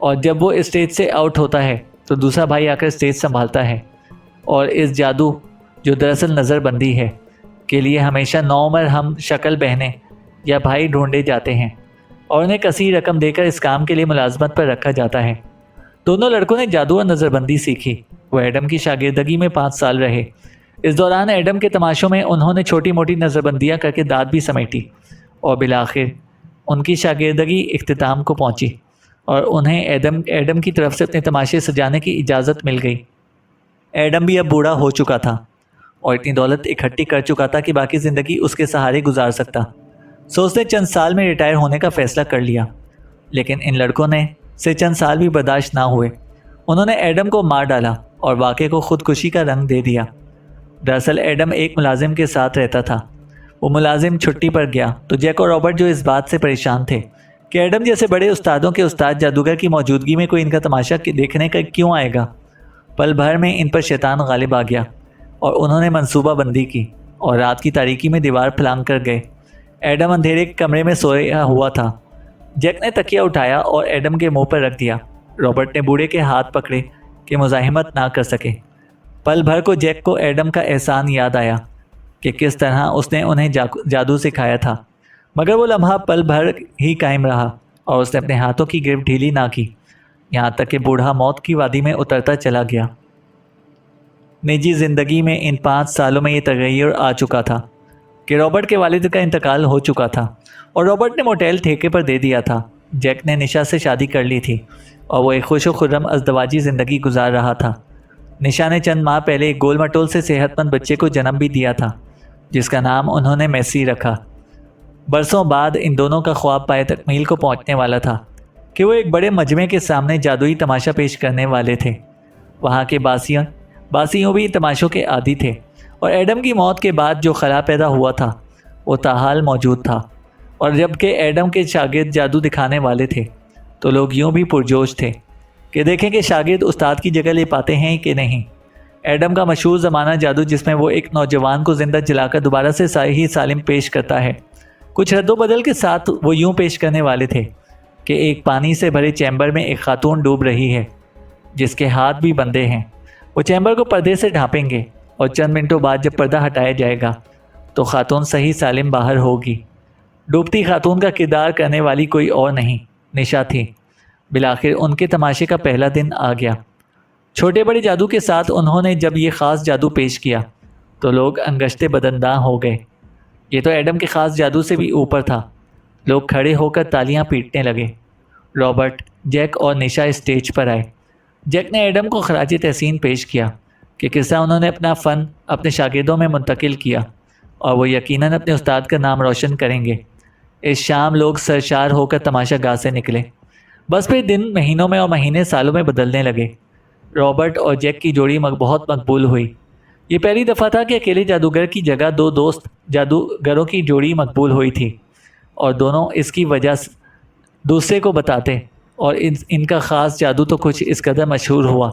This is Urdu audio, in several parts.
اور جب وہ اسٹیج سے آؤٹ ہوتا ہے تو دوسرا بھائی آ کر اسٹیج سنبھالتا ہے، اور اس جادو جو دراصل نظر بندی ہے کے لیے ہمیشہ نوعمر ہم شکل بہنیں یا بھائی ڈھونڈے جاتے ہیں اور انہیں کثیر رقم دے کر اس کام کے لیے ملازمت پر رکھا جاتا ہے۔ دونوں لڑکوں نے جادو اور نظر بندی سیکھی۔ وہ ایڈم کی شاگردگی میں 5 سال رہے۔ اس دوران ایڈم کے تماشوں میں انہوں نے چھوٹی موٹی نظر بندیاں کر کے داد بھی سمیٹی، اور بالآخر ان کی شاگردگی اختتام کو پہنچی اور انہیں ایڈم کی طرف سے اپنے تماشے سجانے کی اجازت مل گئی۔ ایڈم بھی اب بوڑھا ہو چکا تھا اور اتنی دولت اکٹھی کر چکا تھا کہ باقی زندگی اس کے سہارے گزار سکتا، سو اس نے چند سال میں ریٹائر ہونے کا فیصلہ کر لیا۔ لیکن ان لڑکوں نے سے چند سال بھی برداشت نہ ہوئے۔ انہوں نے ایڈم کو مار ڈالا اور واقعے کو خودکشی کا رنگ دے دیا۔ دراصل ایڈم ایک ملازم کے ساتھ رہتا تھا۔ وہ ملازم چھٹی پر گیا تو جیک اور رابرٹ جو اس بات سے پریشان تھے کہ ایڈم جیسے بڑے استادوں کے استاد جادوگر کی موجودگی میں کوئی ان کا تماشا دیکھنے کا کیوں آئے گا، پل بھر میں ان پر شیطان غالب آ گیا اور انہوں نے منصوبہ بندی کی اور رات کی تاریکی میں دیوار پھلانگ کر گئے۔ ایڈم اندھیرے کمرے میں سویا ہوا تھا۔ جیک نے تکیہ اٹھایا اور ایڈم کے منہ پر رکھ دیا۔ رابرٹ نے بوڑھے کے ہاتھ پکڑے کہ مزاحمت نہ کر سکے۔ پل بھر کو جیک کو ایڈم کا احسان یاد آیا کہ کس طرح اس نے انہیں جادو سکھایا تھا، مگر وہ لمحہ پل بھر ہی قائم رہا اور اس نے اپنے ہاتھوں کی گرفت ڈھیلی نہ کی، یہاں تک کہ بوڑھا موت کی وادی میں اترتا چلا گیا۔ نجی زندگی میں ان 5 سالوں میں یہ تغیر آ چکا تھا کہ رابرٹ کے والد کا انتقال ہو چکا تھا اور رابرٹ نے موٹیل ٹھیکے پر دے دیا تھا۔ جیک نے نشا سے شادی کر لی تھی اور وہ ایک خوش و خرم ازدواجی زندگی گزار رہا تھا۔ نشا نے چند ماہ پہلے ایک گول مٹول سے صحت مند بچے کو جنم بھی دیا تھا جس کا نام انہوں نے میسی رکھا۔ برسوں بعد ان دونوں کا خواب پائے تکمیل کو پہنچنے والا تھا کہ وہ ایک بڑے مجمع کے سامنے جادوئی تماشا پیش کرنے والے تھے۔ وہاں کے باسیوں بھی تماشوں کے عادی تھے اور ایڈم کی موت کے بعد جو خلا پیدا ہوا تھا وہ تاحال موجود تھا، اور جب کہ ایڈم کے شاگرد جادو دکھانے والے تھے تو لوگ یوں بھی پرجوش تھے کہ دیکھیں کہ شاگرد استاد کی جگہ لے پاتے ہیں کہ نہیں۔ ایڈم کا مشہور زمانہ جادو جس میں وہ ایک نوجوان کو زندہ جلا کر دوبارہ سے صحیح سالم پیش کرتا ہے، کچھ رد و بدل کے ساتھ وہ یوں پیش کرنے والے تھے کہ ایک پانی سے بھرے چیمبر میں ایک خاتون ڈوب رہی ہے جس کے ہاتھ بھی بندھے ہیں۔ وہ چیمبر کو پردے سے ڈھانپیں گے اور چند منٹوں بعد جب پردہ ہٹایا جائے گا تو خاتون صحیح سالم باہر ہوگی۔ ڈوبتی خاتون کا کردار کرنے والی کوئی اور نہیں، نشا تھی۔ بالآخر ان کے تماشے کا پہلا دن آ گیا۔ چھوٹے بڑے جادو کے ساتھ انہوں نے جب یہ خاص جادو پیش کیا تو لوگ انگشتے بدنداں ہو گئے۔ یہ تو ایڈم کے خاص جادو سے بھی اوپر تھا۔ لوگ کھڑے ہو کر تالیاں پیٹنے لگے۔ رابرٹ، جیک اور نشا اسٹیج پر آئے۔ جیک نے ایڈم کو خراج تحسین پیش کیا کہ کس طرح انہوں نے اپنا فن اپنے شاگردوں میں منتقل کیا اور وہ یقیناً اپنے استاد کا نام روشن کریں گے۔ اس شام لوگ سرشار ہو کر تماشا گاہ سے نکلے۔ بس پھر دن مہینوں میں اور مہینے سالوں میں بدلنے لگے۔ رابرٹ اور جیک کی جوڑی بہت مقبول ہوئی۔ یہ پہلی دفعہ تھا کہ اکیلے جادوگر کی جگہ 2 دوست جادوگروں کی جوڑی مقبول ہوئی تھی، اور دونوں اس کی وجہ دوسرے کو بتاتے، اور ان کا خاص جادو تو کچھ اس قدر مشہور ہوا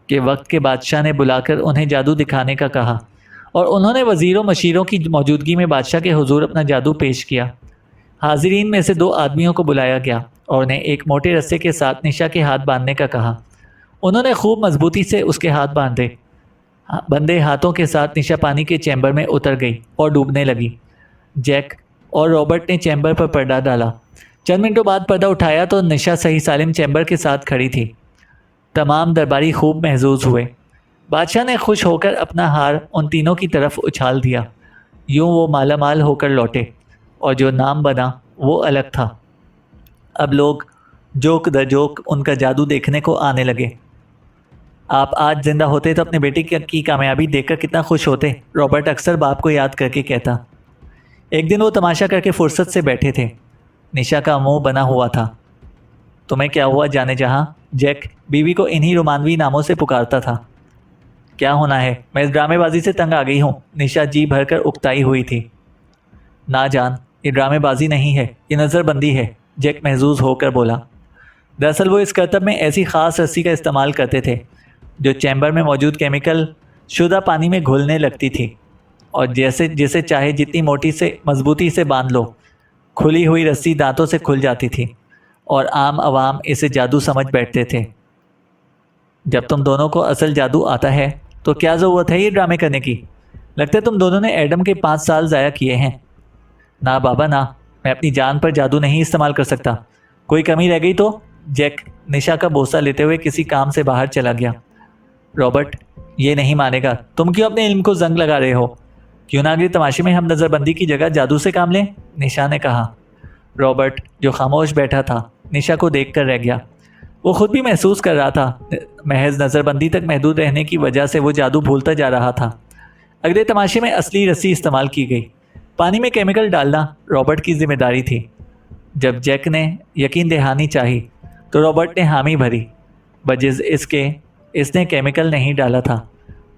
کہ وقت کے بادشاہ نے بلا کر انہیں جادو دکھانے کا کہا، اور انہوں نے وزیروں مشیروں کی موجودگی میں بادشاہ کے حضور اپنا جادو پیش کیا۔ حاضرین میں سے 2 آدمیوں کو بلایا گیا اور انہیں ایک موٹے رسے کے ساتھ نشا کے ہاتھ باندھنے کا کہا۔ انہوں نے خوب مضبوطی سے اس کے ہاتھ باندھے۔ بندے ہاتھوں کے ساتھ نشا پانی کے چیمبر میں اتر گئی اور ڈوبنے لگی۔ جیک اور رابرٹ نے چیمبر پر پردہ ڈالا۔ چند منٹوں بعد پردہ اٹھایا تو نشا صحیح سالم چیمبر کے ساتھ کھڑی تھی۔ تمام درباری خوب محظوظ ہوئے۔ بادشاہ نے خوش ہو کر اپنا ہار ان تینوں کی طرف اچھال دیا۔ یوں وہ مالا مال ہو کر لوٹے، اور جو نام بنا وہ الگ تھا۔ اب لوگ جوک در جوک ان کا جادو دیکھنے کو آنے لگے۔ آپ آج زندہ ہوتے تو اپنے بیٹے کی کامیابی دیکھ کر کتنا خوش ہوتے، رابرٹ اکثر باپ کو یاد کر کے کہتا۔ ایک دن وہ تماشا کر کے فرصت سے بیٹھے تھے۔ نشا کا منہ بنا ہوا تھا۔ تمہیں کیا ہوا جانے جہاں؟ جیک بیوی کو انہی رومانوی ناموں سے پکارتا تھا۔ کیا ہونا ہے؟ میں اس ڈرامے بازی سے تنگ آ گئی ہوں، نشا جی بھر کر اکتائی ہوئی تھی۔ نہ جان، یہ ڈرامے بازی نہیں ہے، یہ نظر بندی ہے، جیک محظوظ ہو کر بولا۔ دراصل وہ اس کرتب میں ایسی خاص رسی کا استعمال کرتے تھے جو چیمبر میں موجود کیمیکل شدہ پانی میں گھلنے لگتی تھی، اور جسے چاہے جتنی مضبوطی سے باندھ لو، کھلی ہوئی رسی دانتوں سے کھل جاتی تھی اور عام عوام اسے جادو سمجھ بیٹھتے تھے۔ جب تم دونوں کو اصل جادو آتا ہے تو کیا ضرورت ہے یہ ڈرامے کرنے کی؟ لگتا ہے تم دونوں نے ایڈم کے 5 سال ضائع کیے ہیں۔ نہ بابا نہ، میں اپنی جان پر جادو نہیں استعمال کر سکتا۔ کوئی کمی رہ گئی تو؟ جیک نشا کا بوسہ لیتے ہوئے کسی کام سے باہر چلا گیا۔ رابرٹ یہ نہیں مانے گا، تم کیوں اپنے علم کو زنگ لگا رہے ہو؟ کیوں نہ اگلی تماشے میں ہم نظر بندی کی جگہ جادو سے کام لیں؟ نشا نے کہا۔ رابرٹ جو خاموش بیٹھا تھا نشا کو دیکھ کر رہ گیا۔ وہ خود بھی محسوس کر رہا تھا محض نظر بندی تک محدود رہنے کی وجہ سے وہ جادو بھولتا جا رہا تھا۔ اگلے تماشے میں اصلی رسی استعمال کی گئی۔ پانی میں کیمیکل ڈالنا رابرٹ کی ذمہ داری تھی۔ جب جیک نے یقین دہانی چاہی تو رابرٹ نے حامی بھری، بجز اس کے اس نے کیمیکل نہیں ڈالا تھا۔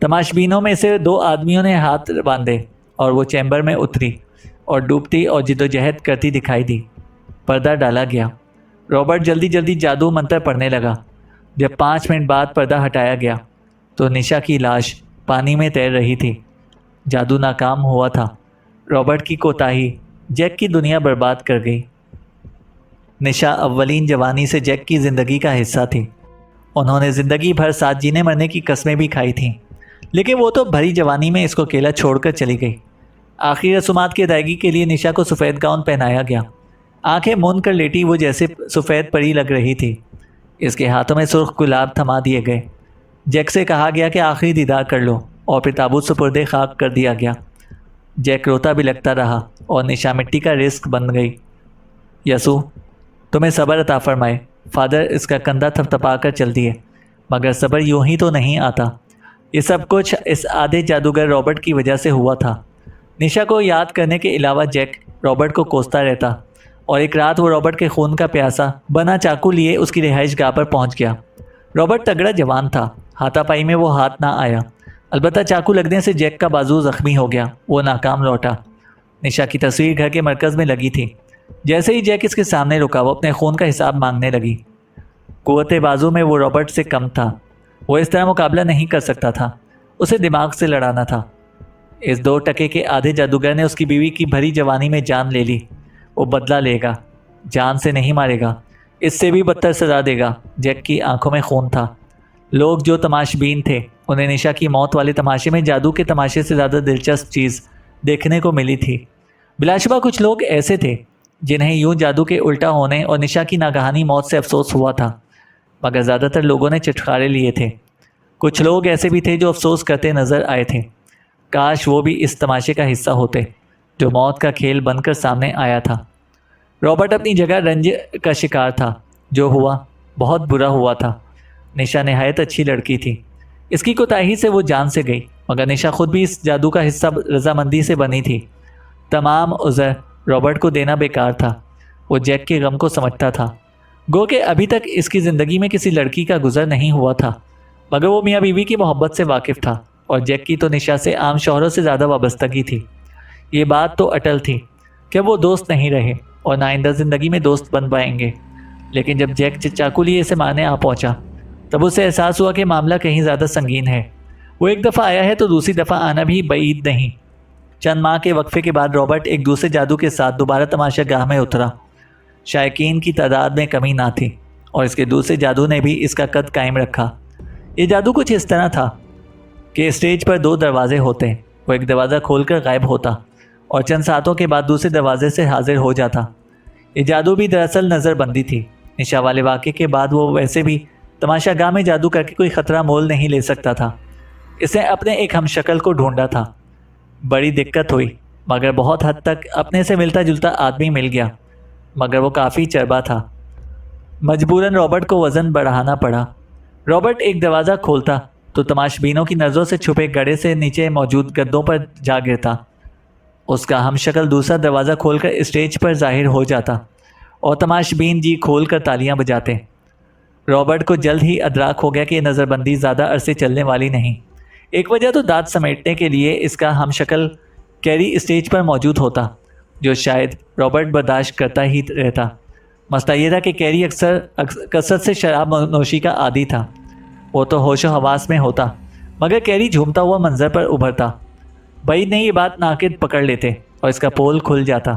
تماشبینوں میں سے 2 آدمیوں نے ہاتھ باندھے اور وہ چیمبر میں اتری اور ڈوبتی اور جدوجہد کرتی دکھائی دی۔ پردہ ڈالا گیا۔ رابرٹ جلدی جلدی جادو منتر پڑھنے لگا۔ جب 5 منٹ بعد پردہ ہٹایا گیا تو نشا کی لاش پانی میں تیر رہی تھی۔ جادو ناکام ہوا تھا۔ رابرٹ کی کوتاہی جیک کی دنیا برباد کر گئی۔ نشا اولین جوانی سے جیک کی زندگی کا حصہ تھی۔ انہوں نے زندگی بھر ساتھ جینے مرنے کی قسمیں بھی کھائی تھیں، لیکن وہ تو بھری جوانی میں اس کو اکیلا چھوڑ کر چلی گئی۔ آخری رسومات کی ادائیگی کے لیے نشا کو سفید گاؤن پہنایا گیا۔ آنکھیں موند کر لیٹی وہ جیسے سفید پری لگ رہی تھی۔ اس کے ہاتھوں میں سرخ گلاب تھما دیے گئے۔ جیک سے کہا گیا کہ آخری دیدار کر لو اور پھر تابوت سپرد خاک کر دیا گیا۔ جیک روتا بھی لگتا رہا اور نشا مٹی کا رزق بن گئی۔ یسوع تمہیں صبر عطا فرمائے۔ فادر اس کا کندھا تھپتھپا کر چل دیے۔ مگر صبر یوں ہی تو نہیں آتا۔ یہ سب کچھ اس آدھے جادوگر رابرٹ کی وجہ سے ہوا تھا۔ نشا کو یاد کرنے کے علاوہ جیک رابرٹ کو کوستا رہتا اور ایک رات وہ رابرٹ کے خون کا پیاسا بنا چاقو لیے اس کی رہائش گاہ پر پہنچ گیا۔ رابرٹ تگڑا جوان تھا، ہاتھا پائی میں وہ ہاتھ نہ آیا۔ البتہ چاقو لگنے سے جیک کا بازو زخمی ہو گیا، وہ ناکام لوٹا۔ نشا کی تصویر گھر کے مرکز میں لگی تھی۔ جیسے ہی جیک اس کے سامنے رکا وہ اپنے خون کا حساب مانگنے لگی۔ قوت بازو میں وہ رابرٹ سے کم تھا۔ وہ اس طرح مقابلہ نہیں کر سکتا تھا، اسے دماغ سے لڑانا تھا۔ اس 2 ٹکے کے آدھے جادوگر نے اس کی بیوی کی بھری جوانی میں جان لے لی۔ وہ بدلہ لے گا، جان سے نہیں مارے گا، اس سے بھی بدتر سزا دے گا۔ جیک کی آنکھوں میں خون تھا۔ لوگ جو تماشبین تھے انہیں نشا کی موت والے تماشے میں جادو کے تماشے سے زیادہ دلچسپ چیز دیکھنے کو ملی تھی۔ بلا شبہ کچھ لوگ ایسے تھے جنہیں یوں جادو کے الٹا ہونے اور نشا کی ناگہانی موت سے افسوس ہوا تھا، مگر زیادہ تر لوگوں نے چٹکارے لیے تھے۔ کچھ لوگ ایسے بھی تھے جو افسوس کرتے نظر آئے تھے، کاش وہ بھی اس تماشے کا حصہ ہوتے جو موت کا کھیل بن کر سامنے آیا تھا۔ رابرٹ اپنی جگہ رنج کا شکار تھا۔ جو ہوا بہت برا ہوا تھا۔ نشا نہایت اچھی لڑکی تھی، اس کی کوتاہی سے وہ جان سے گئی، مگر نشا خود بھی اس جادو کا حصہ رضامندی سے بنی تھی۔ تمام عذر رابرٹ کو دینا بیکار تھا۔ وہ جیک کے غم کو سمجھتا تھا، گو کہ ابھی تک اس کی زندگی میں کسی لڑکی کا گزر نہیں ہوا تھا، مگر وہ میاں بیوی کی محبت سے واقف تھا اور جیک کی تو نشا سے عام شوہروں سے زیادہ وابستگی تھی۔ یہ بات تو اٹل تھی کہ وہ دوست نہیں رہے اور نہ آئندہ زندگی میں دوست بن پائیں گے۔ لیکن جب جیک چاقو لیے اسے مارنے آ پہنچا تب اسے احساس ہوا کہ معاملہ کہیں زیادہ سنگین ہے۔ وہ ایک دفعہ آیا ہے تو دوسری دفعہ آنا بھی بعید نہیں۔ چند ماہ کے وقفے کے بعد رابرٹ ایک دوسرے جادو کے ساتھ دوبارہ تماشا گاہ میں اترا۔ شائقین کی تعداد میں کمی نہ تھی اور اس کے دوسرے جادو نے بھی اس کا قد قائم رکھا۔ یہ جادو کچھ اس طرح تھا کہ اسٹیج پر 2 دروازے ہوتے، وہ ایک دروازہ کھول کر غائب ہوتا اور چند ساعتوں کے بعد دوسرے دروازے سے حاضر ہو جاتا۔ یہ جادو بھی دراصل نظر بندی تھی۔ نشا والے واقعے کے بعد وہ ویسے بھی تماشا گاہ میں جادو کر کے کوئی خطرہ مول نہیں لے سکتا تھا۔ اس نے اپنے ایک ہم شکل کو ڈھونڈا تھا۔ بڑی دقت ہوئی، مگر بہت حد تک اپنے سے ملتا جلتا آدمی مل گیا، مگر وہ کافی چربا تھا۔ مجبوراً رابرٹ کو وزن بڑھانا پڑا۔ رابرٹ ایک دروازہ کھولتا تو تماشبینوں کی نظروں سے چھپے گڑھے سے نیچے موجود گدوں پر جا گرتا۔ اس کا ہم شکل دوسرا دروازہ کھول کر اسٹیج پر ظاہر ہو جاتا اور تماشبین جی کھول کر تالیاں بجاتے۔ رابرٹ کو جلد ہی ادراک ہو گیا کہ یہ نظر بندی زیادہ عرصے چلنے والی نہیں۔ ایک وجہ تو دانت سمیٹنے کے لیے اس کا ہم شکل کیری اسٹیج پر موجود ہوتا، جو شاید رابرٹ برداشت کرتا ہی رہتا۔ مسئلہ یہ تھا کہ کیری اکثر کثرت سے شراب نوشی کا عادی تھا۔ وہ تو ہوش و حواس میں ہوتا، مگر کیری جھومتا ہوا منظر پر ابھرتا۔ بعید نہیں یہ بات ناقد پکڑ لیتے اور اس کا پول کھل جاتا۔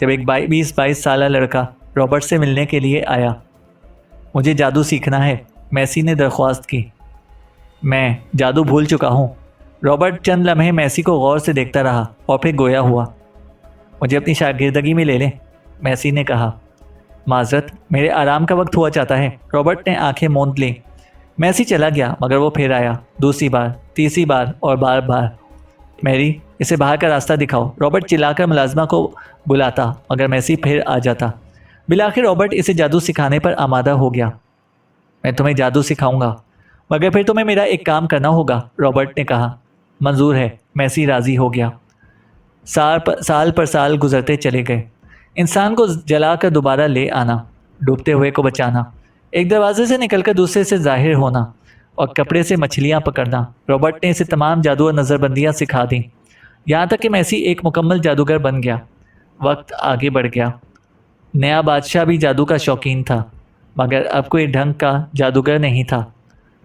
جب ایک 20-22 سالہ لڑکا رابرٹ سے ملنے کے لیے آیا۔ مجھے جادو سیکھنا ہے، میسی نے درخواست کی۔ میں جادو بھول چکا ہوں۔ رابرٹ چند لمحے میسی کو غور سے دیکھتا رہا اور پھر گویا ہوا۔ مجھے اپنی شاگردگی میں لے لیں، میسی نے کہا۔ معذرت، میرے آرام کا وقت ہوا چاہتا ہے، رابرٹ نے آنکھیں موند لیں۔ میسی چلا گیا مگر وہ پھر آیا، دوسری بار، تیسری بار اور بار بار۔ میری، اسے باہر کا راستہ دکھاؤ، رابرٹ چلا کر ملازمہ کو بلاتا مگر میسی پھر آ جاتا۔ بالآخر رابرٹ اسے جادو سکھانے پر آمادہ ہو گیا۔ میں تمہیں جادو سکھاؤں گا مگر پھر تمہیں میرا ایک کام کرنا ہوگا، رابرٹ نے کہا۔ منظور ہے، میسی راضی ہو گیا۔ سال پر سال گزرتے چلے گئے۔ انسان کو جلا کر دوبارہ لے آنا، ڈوبتے ہوئے کو بچانا، ایک دروازے سے نکل کر دوسرے سے ظاہر ہونا اور کپڑے سے مچھلیاں پکڑنا، رابرٹ نے اسے تمام جادو اور نظر بندیاں سکھا دیں، یہاں تک کہ میسی ایک مکمل جادوگر بن گیا۔ وقت آگے بڑھ گیا۔ نیا بادشاہ بھی جادو کا شوقین تھا مگر اب کوئی ڈھنگ کا جادوگر نہیں تھا۔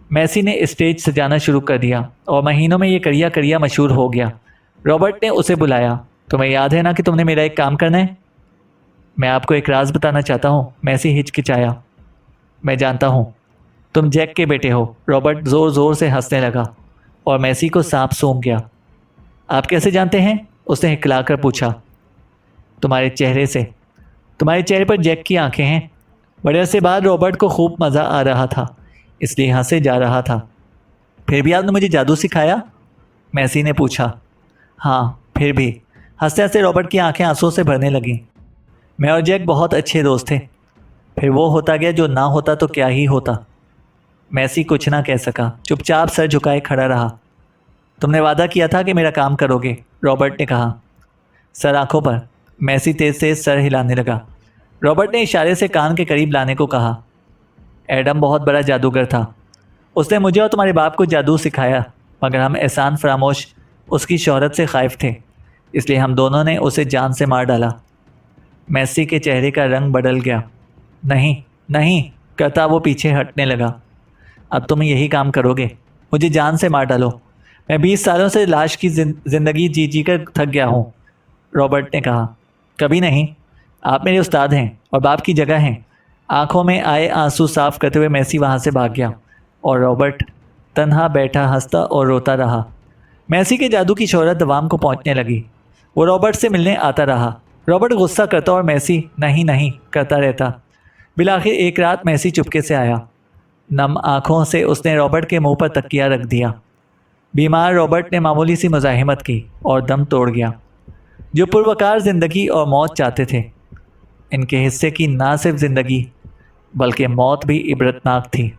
میسی نے اسٹیج سجانا شروع کر دیا اور مہینوں میں یہ کریا کریا مشہور ہو گیا۔ رابرٹ نے اسے بلایا۔ تمہیں یاد ہے نا کہ تم نے میرا ایک کام کرنا ہے؟ میں آپ کو ایک راز بتانا چاہتا ہوں، میسی ہچکچایا۔ میں جانتا ہوں، تم جیک کے بیٹے ہو، رابرٹ زور زور سے ہنسنے لگا اور میسی کو سانپ سونپ گیا۔ آپ کیسے جانتے ہیں؟ اس نے ہکلا کر پوچھا۔ تمہارے چہرے سے، تمہارے چہرے پر جیک کی آنکھیں ہیں۔ بڑے عرصے بعد رابرٹ کو خوب مزہ آ رہا تھا، اس لیے ہنسے جا رہا تھا۔ پھر بھی آپ نے مجھے جادو سکھایا؟ میسی نے پوچھا۔ ہاں، پھر بھی۔ ہنستے ہنستے رابرٹ کی آنکھیں آنسوں سے بھرنے لگیں۔ میں اور جیک بہت اچھے دوست تھے، پھر وہ ہوتا گیا جو نہ ہوتا تو کیا ہی ہوتا۔ میسی کچھ نہ کہہ سکا، چپ چاپ سر جھکائے کھڑا رہا۔ تم نے وعدہ کیا تھا کہ میرا کام کرو گے، رابرٹ نے کہا۔ سر آنکھوں پر، میسی تیز تیز سر ہلانے لگا۔ رابرٹ نے اشارے سے کان کے قریب لانے کو کہا۔ ایڈم بہت بڑا جادوگر تھا، اس نے مجھے اور تمہارے باپ کو جادو سکھایا مگر ہم احسان فراموش اس کی شہرت سے خائف تھے، اس لیے ہم دونوں نے اسے جان سے مار ڈالا۔ میسی کے چہرے کا رنگ بدل گیا۔ نہیں نہیں کہتا وہ پیچھے ہٹنے لگا۔ اب تم یہی کام کرو گے، مجھے جان سے مار ڈالو۔ میں 20 سالوں سے لاش کی زندگی جی جی کر تھک گیا ہوں، رابرٹ نے کہا۔ کبھی نہیں، آپ میرے استاد ہیں اور باپ کی جگہ ہیں۔ آنکھوں میں آئے آنسو صاف کرتے ہوئے میسی وہاں سے بھاگ گیا اور رابرٹ تنہا بیٹھا ہنستا اور روتا رہا۔ میسی کے جادو کی شہرت دوام کو پہنچنے لگی۔ وہ رابرٹ سے ملنے آتا رہا۔ رابرٹ غصہ کرتا اور میسی نہیں نہیں کرتا رہتا۔ بالآخر ایک رات میسی چپکے سے آیا۔ نم آنکھوں سے اس نے رابرٹ کے منہ پر تکیہ رکھ دیا۔ بیمار رابرٹ نے معمولی سی مزاحمت کی اور دم توڑ گیا۔ جو پروقار زندگی اور موت چاہتے تھے، ان کے حصے کی نہ صرف زندگی بلکہ موت بھی عبرتناک تھی۔